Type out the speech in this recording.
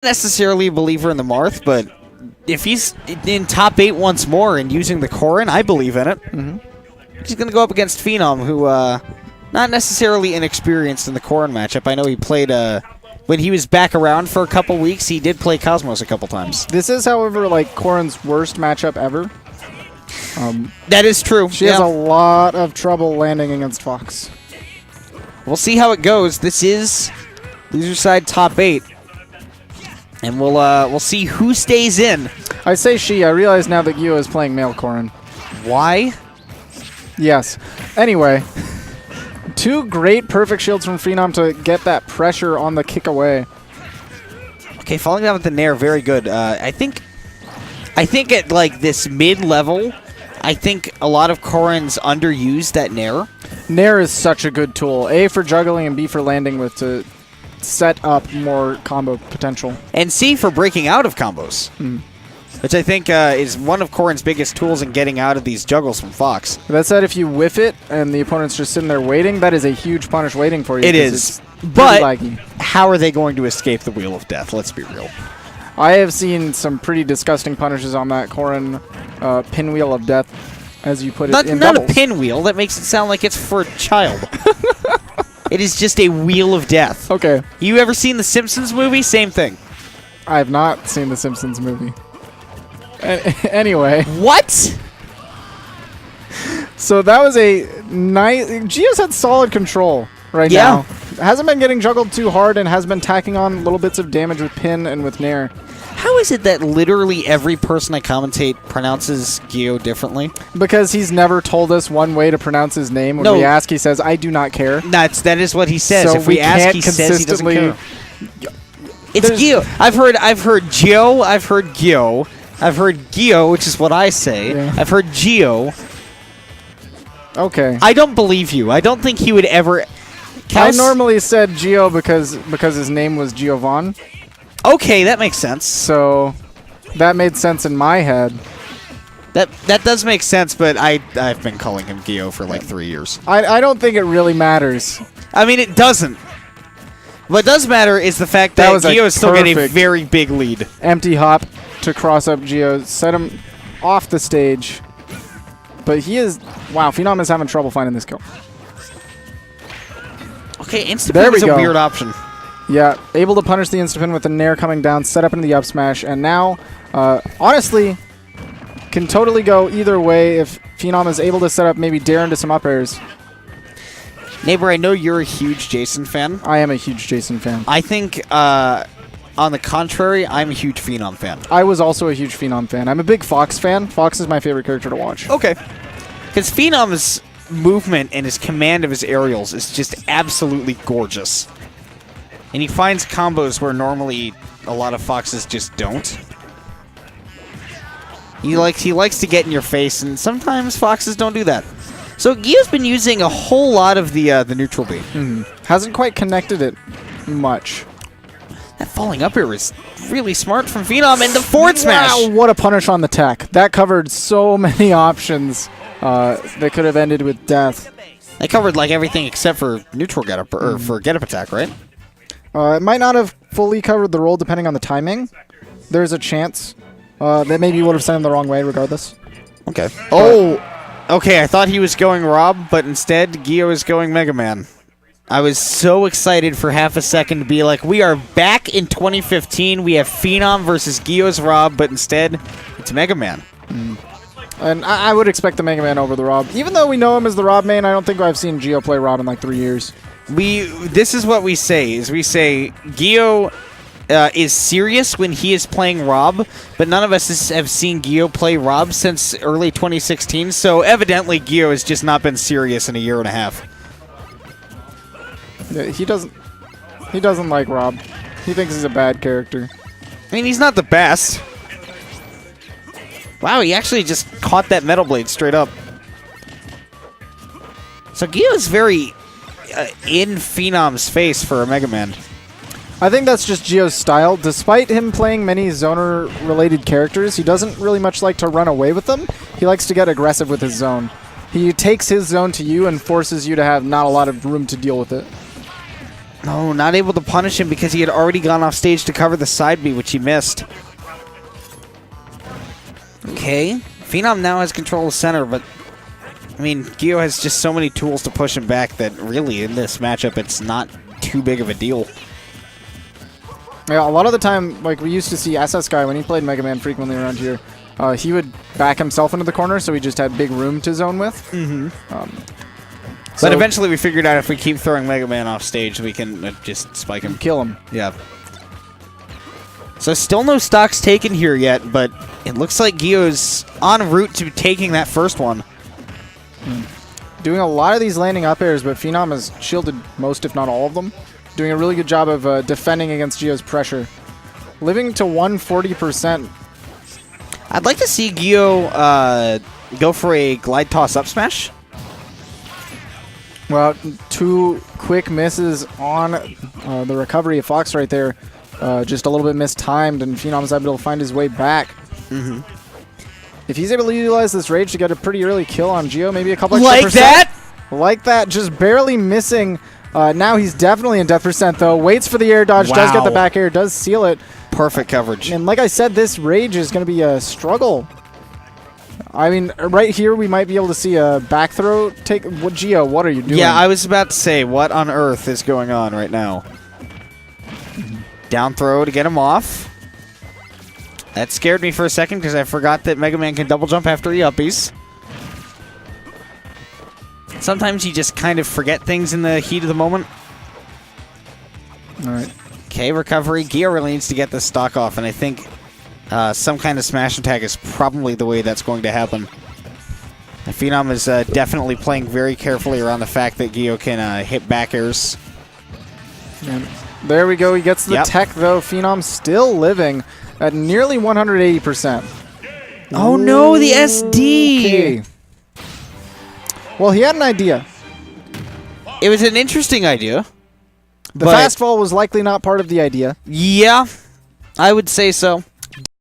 necessarily a believer in the Marth, but if he's in top 8 once more and using the Corrin, I believe in it. He's going to go up against Phenom, who not necessarily inexperienced in the Corrin matchup. I know he played when he was back around for a couple weeks. He did play Cosmos a couple times. This is, however, like Corrin's worst matchup ever. That is true. She has a lot of trouble landing against Fox. We'll see how it goes. This is loser side top 8. And we'll see who stays in. I say she. I realize now that Gio is playing male Corrin. Why? Yes. Anyway, 2 great perfect shields from Phenom to get that pressure on the kick away. Okay, falling down with the Nair, very good. I think at like this mid-level, I think a lot of Corrins underuse that Nair. Nair is such a good tool. A for juggling and B for landing with to set up more combo potential. And C for breaking out of combos. Which I think is one of Corrin's biggest tools in getting out of these juggles from Fox. That said, if you whiff it and the opponent's just sitting there waiting, that is a huge punish waiting for you. It is. But how are they going to escape the Wheel of Death? Let's be real. I have seen some pretty disgusting punishes on that Corrin pinwheel of death, as you put it, in not doubles. A pinwheel. That makes it sound like it's for a child. It is just a wheel of death. Okay. You ever seen the Simpsons movie? Same thing. I have not seen the Simpsons movie. Anyway. What? So that was a nice... Gio's had solid control right now. Hasn't been getting juggled too hard and has been tacking on little bits of damage with pin and with nair. How is it that literally every person I commentate pronounces Gio differently? Because he's never told us one way to pronounce his name. When we ask, he says, "I do not care." That is what he says. So if we ask, he says he doesn't care. It's Gio. I've heard Gio. I've heard Gio. I've heard Gio, which is what I say. Yeah. I've heard Gio. Okay. I don't believe you. I don't think he would ever... I normally said Gio because his name was Giovan. Okay, that makes sense. So that made sense in my head. That does make sense, but I've been calling him Gio for like 3 years. I don't think it really matters. I mean, it doesn't. What does matter is the fact that Gio is still getting a very big lead. Empty hop to cross up Gio, set him off the stage. But he is... Wow, Phenom is having trouble finding this kill. Okay, Instapin is a weird option. Yeah, able to punish the Instapin with the Nair coming down, set up into the up smash, and now, honestly, can totally go either way if Phenom is able to set up maybe Dare into some up airs. Neighbor, I know you're a huge Jason fan. I am a huge Jason fan. I think, on the contrary, I'm a huge Phenom fan. I was also a huge Phenom fan. I'm a big Fox fan. Fox is my favorite character to watch. Okay. Because Phenom's movement and his command of his aerials is just absolutely gorgeous. And he finds combos where normally a lot of Foxes just don't. He likes to get in your face, and sometimes Foxes don't do that. So Gio's been using a whole lot of the neutral beat. Hasn't quite connected it much. That falling up here is really smart from Phenom, and the forward smash! Wow, what a punish on the tech. That covered so many options that could have ended with death. They covered like everything except for neutral get up, or for get up attack, right? It might not have fully covered the roll depending on the timing. There's a chance that maybe would have sent him the wrong way regardless. Okay. Oh! Okay, I thought he was going Rob, but instead Gio is going Mega Man. I was so excited for half a second to be like, we are back in 2015. We have Phenom versus Gio's Rob, but instead it's Mega Man. And I would expect the Mega Man over the Rob. Even though we know him as the Rob main, I don't think I've seen Gio play Rob in like 3 years. This is what we say, is we say Gio is serious when he is playing Rob, but none of us have seen Gio play Rob since early 2016, so evidently Gio has just not been serious in a year and a half. Yeah, he doesn't like Rob. He thinks he's a bad character. I mean, he's not the best. Wow, he actually just caught that Metal Blade straight up. So Gio is very in Phenom's face for a Mega Man. I think that's just Gio's style. Despite him playing many zoner-related characters, he doesn't really much like to run away with them. He likes to get aggressive with his zone. He takes his zone to you and forces you to have not a lot of room to deal with it. No, not able to punish him because he had already gone off stage to cover the side B, which he missed. Okay. Phenom now has control of center, but I mean, Gio has just so many tools to push him back that really in this matchup it's not too big of a deal. Yeah, a lot of the time, like we used to see SS Guy when he played Mega Man frequently around here, he would back himself into the corner, so he just had big room to zone with. But eventually we figured out if we keep throwing Mega Man off stage, we can just spike him. Kill him. Yeah. So still no stocks taken here yet, but it looks like Gio's en route to taking that first one. Doing a lot of these landing up airs, but Phenom has shielded most, if not all of them. Doing a really good job of defending against Gio's pressure. Living to 140%. I'd like to see Gio go for a glide toss up smash. Well, 2 quick misses on the recovery of Fox right there. Just a little bit mistimed, and Phenom's able to find his way back. If he's able to utilize this rage to get a pretty early kill on Gio, maybe a couple extra like percent. that? Like that, just barely missing. Now he's definitely in death percent, though. Waits for the air dodge, does get the back air, does seal it. Perfect coverage. And like I said, this rage is going to be a struggle. I mean, right here we might be able to see a back throw take. What, Gio, what are you doing? Yeah, I was about to say, what on earth is going on right now? Down throw to get him off. That scared me for a second because I forgot that Mega Man can double jump after the uppies. Sometimes you just kind of forget things in the heat of the moment. All right. Okay, recovery. Gio really needs to get this stock off, and I think some kind of smash attack is probably the way that's going to happen. And Phenom is definitely playing very carefully around the fact that Gio can hit back airs. And there we go. He gets the tech, though. Phenom still living at nearly 180%. Oh, no, the SD! Okay. Well, he had an idea. It was an interesting idea. The fastfall was likely not part of the idea. Yeah, I would say so.